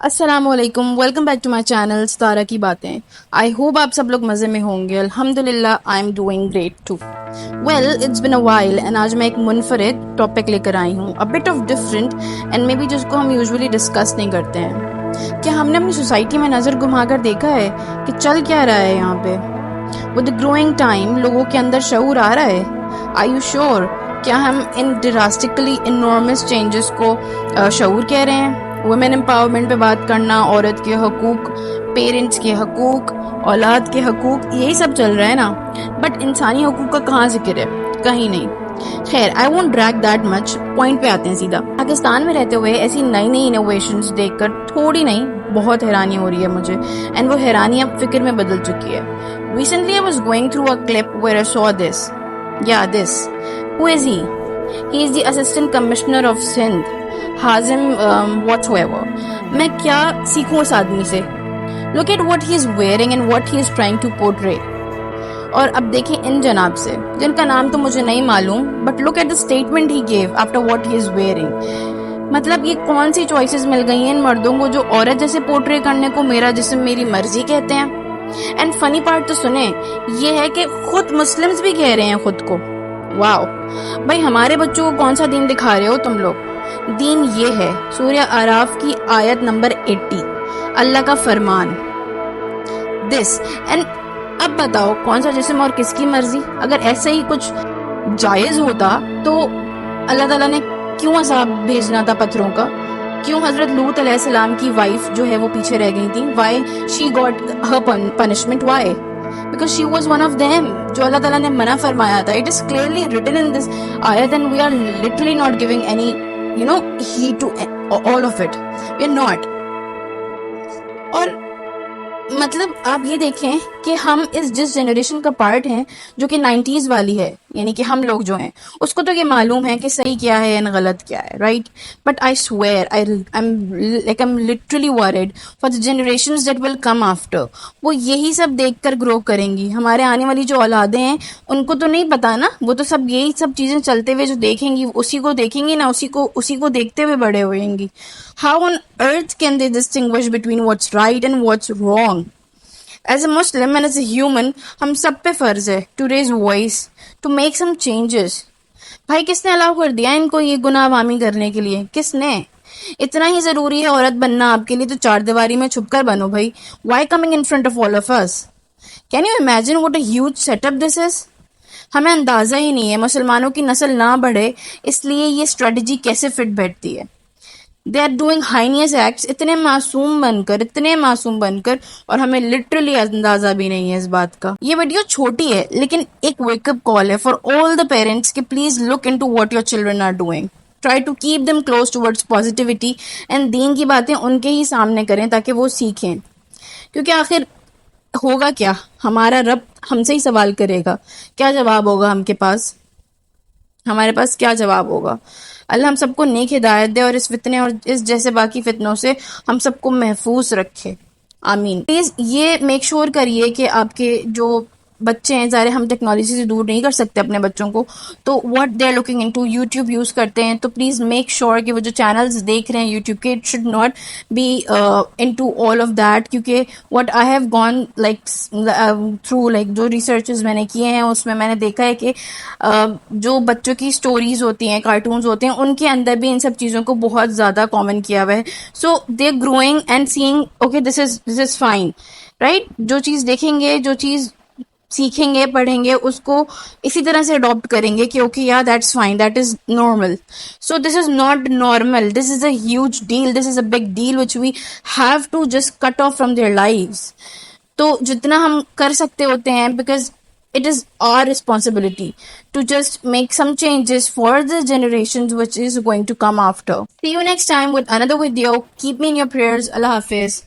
السلام علیکم، welcome back to my channel Sitara کی باتیں. آئی ہوپ آپ سب لوگ مزے میں ہوں گے. الحمدللہ I am doing great too. Well it's been a while and آج میں ایک منفرد ٹاپک لے کر آئی ہوں، a bit of different and maybe جس کو ہم یوزولی ڈسکس نہیں کرتے ہیں. کیا ہم نے اپنی سوسائٹی میں نظر گھما کر دیکھا ہے کہ چل کیا رہا ہے یہاں پہ؟ ود گروئنگ ٹائم لوگوں کے اندر شعور آ رہا ہے. Are you sure? کیا ہم ان ڈراسٹکلی انارمس چینجز کو شعور کہہ رہے ہیں؟ ویمن امپاورمنٹ پہ بات کرنا، عورت کے حقوق، پیرنٹس کے حقوق، اولاد کے حقوق، یہی سب چل رہا ہے نا. بٹ انسانی حقوق کا کہاں ذکر ہے؟ کہیں نہیں. خیر، I won't drag that much. Point پہ آتے ہیں سیدھا. پاکستان میں رہتے ہوئے ایسی نئی نئی انوویشنز دیکھ کر تھوڑی نہیں بہت حیرانی ہو رہی ہے مجھے، اینڈ وہ حیرانی اب فکر میں بدل چکی ہے. Recently I was going through a clip where I so this. this. Who is he? He is the Assistant Commissioner of Sindh. Hazim whatsoever. میں کیا سیکھوں اس آدمی سے؟ Look at what he is wearing and what he is trying to portray. اور اب دیکھیں ان جناب سے جن کا نام تو مجھے نہیں معلوم، but look at the statement he gave after what he is wearing. مطلب یہ کون سی چوائسز مل گئی ہیں ان مردوں کو جو عورت جیسے پورٹرے کرنے کو میرا جسم میری مرضی کہتے ہیں. اینڈ فنی پارٹ تو سنیں، یہ ہے کہ خود مسلمز بھی کہہ رہے ہیں خود کو. واو بھائی، ہمارے بچوں کو کون سا دین دکھا رہے ہو تم لوگ؟ دین یہ ہے سورہ اعراف کی آیت نمبر 80، اللہ کا فرمان دس. اینڈ اب بتاؤ کون سا جسم اور کس کی مرضی؟ اگر ایسا ہی کچھ جائز ہوتا تو اللہ تعالیٰ نے کیوں عذاب بھیجنا تھا پتھروں کا؟ کیوں حضرت لوط علیہ السلام کی وائف جو ہے وہ پیچھے رہ گئی تھی؟ Why she got her punishment? Why? Because she was one of them جو اللہ تعالیٰ نے منع فرمایا تھا. It is clearly written in this آیت and we are literally not giving any heed to all of it. we are not. اور مطلب آپ یہ دیکھیں کہ ہم جس جنریشن کا پارٹ ہیں جو کہ 90s والی ہے، یعنی کہ ہم لوگ جو ہیں، اس کو تو یہ معلوم ہے کہ صحیح کیا ہے اور غلط کیا ہے، right? But I swear I'm literally worried for the generations that will come after. وہ یہی سب دیکھ کر گرو کریں گی. ہمارے آنے والی جو اولادیں ہیں ان کو تو نہیں پتا نا، وہ تو سب یہی سب چیزیں چلتے ہوئے جو دیکھیں گی اسی کو دیکھیں گی نا، اسی کو دیکھتے ہوئے بڑے ہوئیں گی. How on earth can they distinguish between what's right and what's wrong? As a Muslim and as a human, ہم سب پہ فرض ہے to raise voice, to make some changes. بھائی کس نے الاؤ کر دیا ان کو یہ گناہ عوامی کرنے کے لیے؟ کس نے؟ اتنا ہی ضروری ہے عورت بننا آپ کے لیے تو چار دیواری میں چھپ کر بنو بھائی. Why coming in front of all of us? Can you imagine what a huge setup this is? ہمیں اندازہ ہی نہیں ہے مسلمانوں کی نسل نہ بڑھے اس لیے یہ اسٹریٹجی کیسے فٹ بیٹھتی ہے. They are doing heinous acts اتنے معصوم بن کر اور ہمیں literally اندازہ بھی نہیں ہے اس بات کا. یہ ویڈیو چھوٹی ہے لیکن ایک wake up call ہے for all the parents کہ please look into what your children are doing. Try to keep them close towards positivity and دین کی باتیں ان کے ہی سامنے کریں تاکہ وہ سیکھیں. کیونکہ آخر ہوگا کیا؟ ہمارا رب ہم سے ہی سوال کرے گا. کیا جواب ہوگا ہمارے پاس کیا جواب ہوگا؟ اللہ ہم سب کو نیک ہدایت دے اور اس فتنے اور اس جیسے باقی فتنوں سے ہم سب کو محفوظ رکھے. آمین. پلیز یہ میک شور کریے کہ آپ کے جو بچے ہیں، ظاہر ہم ٹیکنالوجی سے دور نہیں کر سکتے اپنے بچوں کو، تو what they are looking into, YouTube use کرتے ہیں تو پلیز میک شور کہ وہ جو چینلز دیکھ رہے ہیں یوٹیوب کے، it should not be into all of that. کیونکہ what I have gone like through like جو ریسرچز میں نے کیے ہیں اس میں نے دیکھا ہے کہ جو بچوں کی اسٹوریز ہوتی ہیں، کارٹونز ہوتے ہیں، ان کے اندر بھی ان سب چیزوں کو بہت زیادہ کامن کیا ہوا ہے. So they are growing and seeing okay this is fine, right? جو چیز دیکھیں گے، جو چیز سیکھیں گے، پڑھیں گے، اس کو اسی طرح سے اڈاپٹ کریں گے کہ اوکے یا that's fine, that is normal. So this is not normal, this is a huge deal, this is a big deal which we have to just cut off from their lives. تو جتنا ہم کر سکتے ہوتے ہیں، because it is our responsibility to just make some changes for the generations which is going to come after. See you next time with another video. Keep me in your prayers. Allah Hafiz.